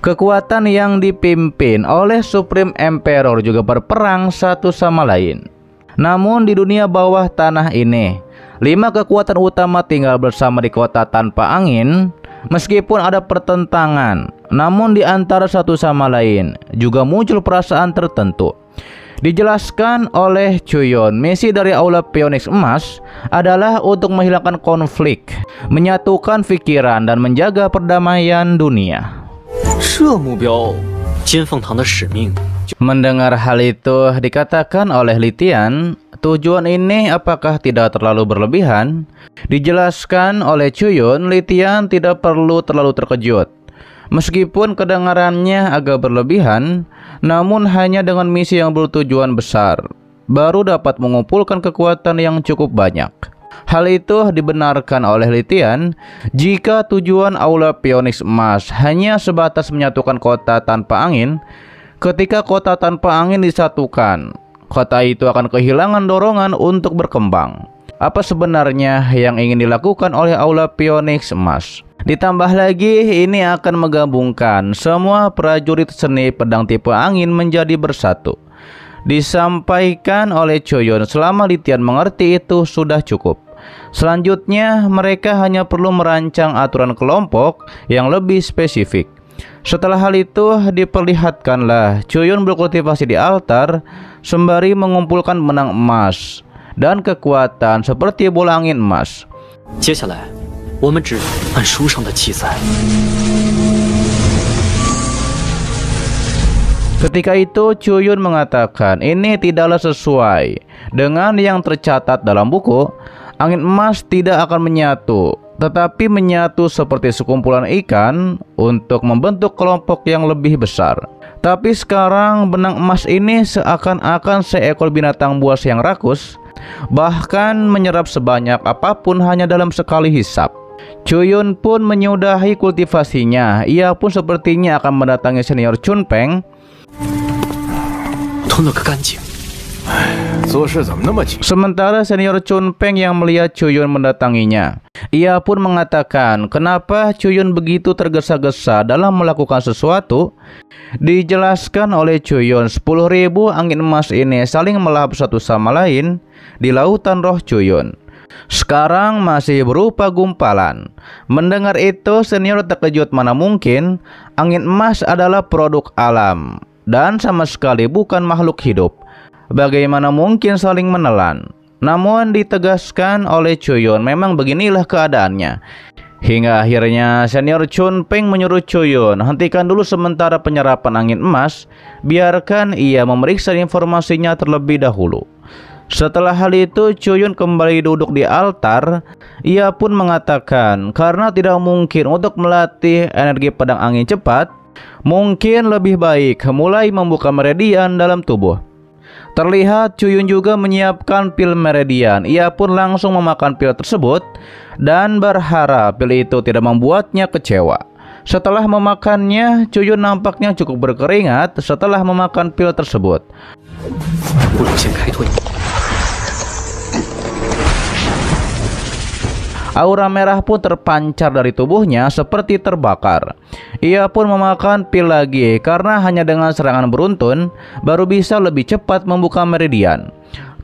Kekuatan yang dipimpin oleh Supreme Emperor juga berperang satu sama lain. Namun di dunia bawah tanah ini, 5 kekuatan utama tinggal bersama di kota tanpa angin. Meskipun ada pertentangan, namun di antara satu sama lain juga muncul perasaan tertentu. Dijelaskan oleh Chuyon, misi dari Aula Phoenix Emas adalah untuk menghilangkan konflik, menyatukan pikiran dan menjaga perdamaian dunia. Mendengar hal itu dikatakan oleh Litian, tujuan ini apakah tidak terlalu berlebihan? Dijelaskan oleh Chuyon, Litian tidak perlu terlalu terkejut. Meskipun kedengarannya agak berlebihan, namun hanya dengan misi yang bertujuan besar, baru dapat mengumpulkan kekuatan yang cukup banyak. Hal itu dibenarkan oleh Litian jika tujuan Aula Phoenix Emas hanya sebatas menyatukan kota tanpa angin. Ketika kota tanpa angin disatukan, kota itu akan kehilangan dorongan untuk berkembang. Apa sebenarnya yang ingin dilakukan oleh Aula Phoenix Emas? Ditambah lagi, ini akan menggabungkan semua prajurit seni pedang tipe angin menjadi bersatu. Disampaikan oleh Chuyon, selama Litian mengerti itu sudah cukup. Selanjutnya, mereka hanya perlu merancang aturan kelompok yang lebih spesifik. Setelah hal itu diperlihatkanlah Chuyon berkultivasi di altar sembari mengumpulkan benang emas dan kekuatan seperti bola angin emas. Ketika itu Chuyon mengatakan ini tidaklah sesuai dengan yang tercatat dalam buku. Angin emas tidak akan menyatu, tetapi menyatu seperti sekumpulan ikan untuk membentuk kelompok yang lebih besar. Tapi sekarang benang emas ini seakan-akan seekor binatang buas yang rakus, bahkan menyerap sebanyak apapun hanya dalam sekali hisap. Chuyon pun menyudahi kultivasinya. Ia pun sepertinya akan mendatangi senior Chunpeng. Sementara senior Chunpeng yang melihat Chuyon mendatanginya, ia pun mengatakan kenapa Chuyon begitu tergesa-gesa dalam melakukan sesuatu. Dijelaskan oleh Chuyon, 10.000 angin emas ini saling melahap satu sama lain di lautan roh Chuyon. Sekarang masih berupa gumpalan. Mendengar itu senior terkejut, mana mungkin. Angin emas adalah produk alam dan sama sekali bukan makhluk hidup. Bagaimana mungkin saling menelan? Namun ditegaskan oleh Chuyon, memang beginilah keadaannya. Hingga akhirnya senior Chunpeng menyuruh Chuyon, hentikan dulu sementara penyerapan angin emas, biarkan ia memeriksa informasinya terlebih dahulu. Setelah hal itu Chuyon kembali duduk di altar. Ia pun mengatakan karena tidak mungkin untuk melatih energi pedang angin cepat, mungkin lebih baik mulai membuka meridian dalam tubuh. Terlihat Chuyon juga menyiapkan pil meridian. Ia pun langsung memakan pil tersebut dan berharap pil itu tidak membuatnya kecewa. Setelah memakannya, Chuyon nampaknya cukup berkeringat setelah memakan pil tersebut. Aura merah pun terpancar dari tubuhnya seperti terbakar. Ia pun memakan pil lagi karena hanya dengan serangan beruntun baru bisa lebih cepat membuka meridian.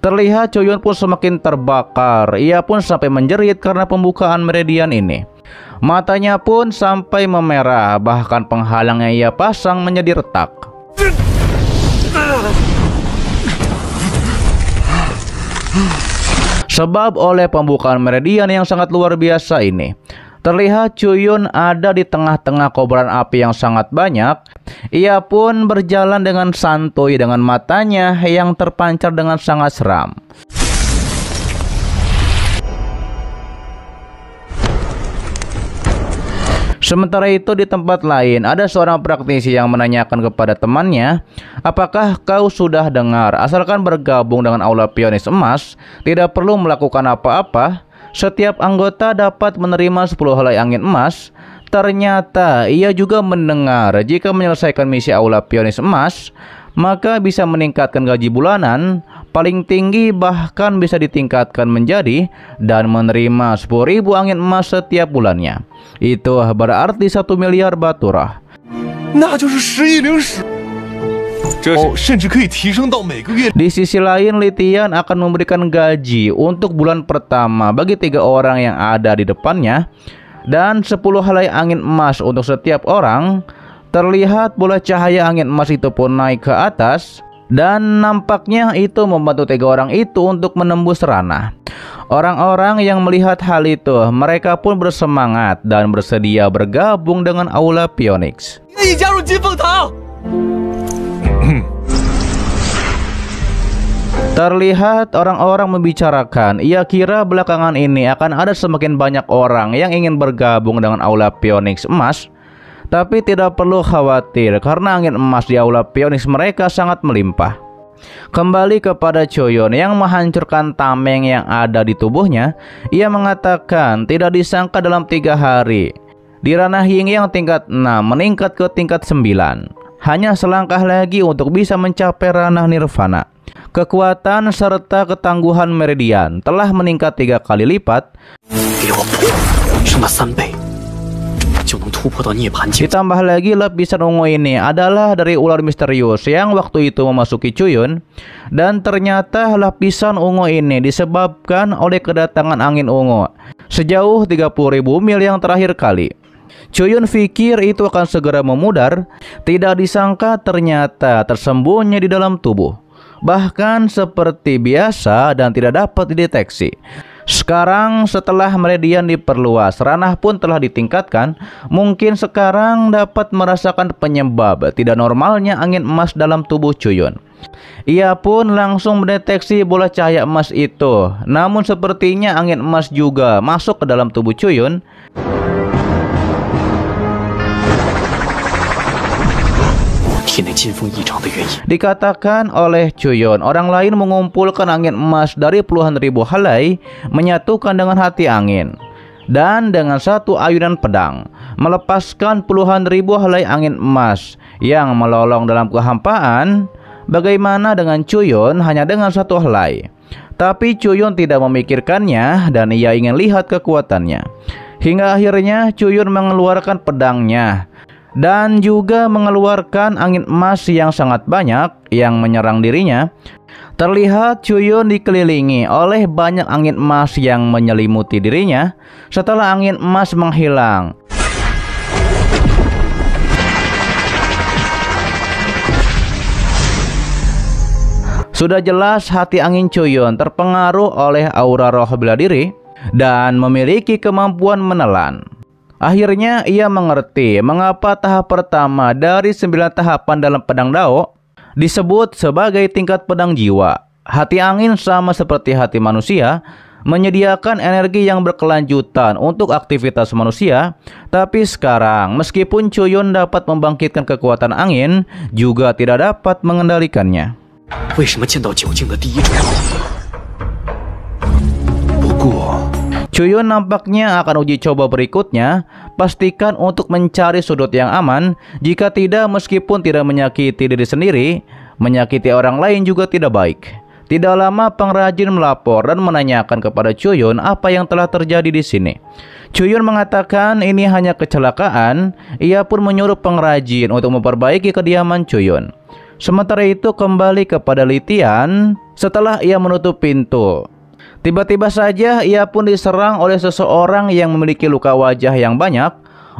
Terlihat Chuyon pun semakin terbakar. Ia pun sampai menjerit karena pembukaan meridian ini. Matanya pun sampai memerah, bahkan penghalang yang ia pasang menjadi retak. Sebab oleh pembukaan meridian yang sangat luar biasa ini, terlihat Chuyon ada di tengah-tengah kobaran api yang sangat banyak. Ia pun berjalan dengan santuy dengan matanya yang terpancar dengan sangat seram. Sementara itu di tempat lain ada seorang praktisi yang menanyakan kepada temannya, apakah kau sudah dengar, asalkan bergabung dengan Aula Phoenix Emas, tidak perlu melakukan apa-apa, setiap anggota dapat menerima 10 helai angin emas. Ternyata ia juga mendengar jika menyelesaikan misi Aula Phoenix Emas, maka bisa meningkatkan gaji bulanan, paling tinggi bahkan bisa ditingkatkan menjadi dan menerima 10.000 angin emas setiap bulannya. Itu berarti 1 miliar baturah. 那就是10亿零10。甚至可以提升到每个月。 Di sisi lain, Litian akan memberikan gaji untuk bulan pertama bagi 3 orang yang ada di depannya dan 10 helai angin emas untuk setiap orang. Terlihat bola cahaya angin emas itu pun naik ke atas dan nampaknya itu membantu 3 orang itu untuk menembus ranah. Orang-orang yang melihat hal itu, mereka pun bersemangat dan bersedia bergabung dengan Aula Phoenix. Terlihat orang-orang membicarakan, ia kira belakangan ini akan ada semakin banyak orang yang ingin bergabung dengan Aula Phoenix emas. Tapi tidak perlu khawatir karena angin emas di Aula Phoenix mereka sangat melimpah. Kembali kepada Choyun yang menghancurkan tameng yang ada di tubuhnya, ia mengatakan tidak disangka dalam 3 hari di ranah Yin yang tingkat 6 meningkat ke tingkat 9. Hanya selangkah lagi untuk bisa mencapai ranah Nirvana. Kekuatan serta ketangguhan Meridian telah meningkat 3 kali lipat. Ditambah lagi lapisan ungu ini adalah dari ular misterius yang waktu itu memasuki Chuyun. Dan ternyata lapisan ungu ini disebabkan oleh kedatangan angin ungu sejauh 30.000 mil yang terakhir kali. Chuyun pikir itu akan segera memudar. Tidak disangka ternyata tersembunyi di dalam tubuh, bahkan seperti biasa dan tidak dapat dideteksi. Sekarang setelah Meridian diperluas, ranah pun telah ditingkatkan. Mungkin sekarang dapat merasakan penyebab tidak normalnya angin emas dalam tubuh Chuyun. Ia pun langsung mendeteksi bola cahaya emas itu. Namun sepertinya angin emas juga masuk ke dalam tubuh Chuyun. Dikatakan oleh Chuyun, orang lain mengumpulkan angin emas dari puluhan ribu helai, menyatukan dengan hati angin, dan dengan satu ayunan pedang melepaskan puluhan ribu helai angin emas yang melolong dalam kehampaan. Bagaimana dengan Chuyun hanya dengan 1 helai? Tapi Chuyun tidak memikirkannya dan ia ingin lihat kekuatannya. Hingga akhirnya Chuyun mengeluarkan pedangnya dan juga mengeluarkan angin emas yang sangat banyak yang menyerang dirinya. Terlihat Chuyun dikelilingi oleh banyak angin emas yang menyelimuti dirinya. Setelah angin emas menghilang, sudah jelas hati angin Chuyun terpengaruh oleh aura roh bela diri dan memiliki kemampuan menelan. Akhirnya ia mengerti mengapa tahap pertama dari 9 tahapan dalam pedang Dao disebut sebagai tingkat pedang jiwa. Hati angin sama seperti hati manusia, menyediakan energi yang berkelanjutan untuk aktivitas manusia. Tapi sekarang meskipun Chuyun dapat membangkitkan kekuatan angin, juga tidak dapat mengendalikannya. Chuyun nampaknya akan uji coba berikutnya. Pastikan untuk mencari sudut yang aman. Jika tidak, meskipun tidak menyakiti diri sendiri, menyakiti orang lain juga tidak baik. Tidak lama pengrajin melapor dan menanyakan kepada Chuyun apa yang telah terjadi di sini. Chuyun mengatakan ini hanya kecelakaan. Ia pun menyuruh pengrajin untuk memperbaiki kediaman Chuyun. Sementara itu kembali kepada Litian. Setelah ia menutup pintu, tiba-tiba saja ia pun diserang oleh seseorang yang memiliki luka wajah yang banyak.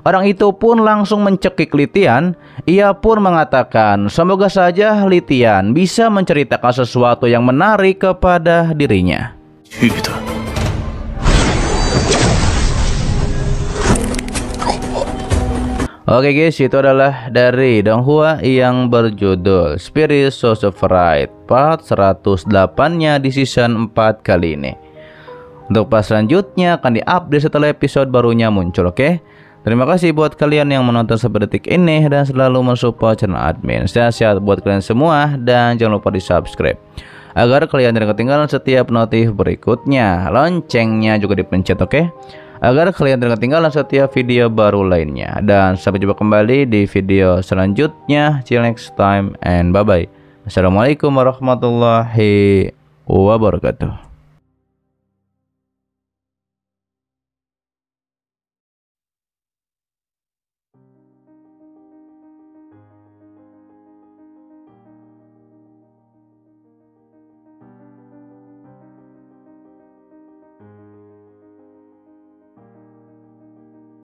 Orang itu pun langsung mencekik Litian. Ia pun mengatakan semoga saja Litian bisa menceritakan sesuatu yang menarik kepada dirinya. Oke guys, itu adalah dari Donghua yang berjudul Spirit Source of Right part 108-nya di season 4 kali ini. Untuk part selanjutnya akan diupdate setelah episode barunya muncul, oke? Terima kasih buat kalian yang menonton sampai detik ini dan selalu mensupport channel admin. Sehat-sehat buat kalian semua dan jangan lupa di subscribe agar kalian tidak ketinggalan setiap notif berikutnya. Loncengnya juga dipencet, oke? Agar kalian tidak ketinggalan setiap video baru lainnya. Dan sampai jumpa kembali di video selanjutnya. See you next time and bye bye. Assalamualaikum warahmatullahi wabarakatuh.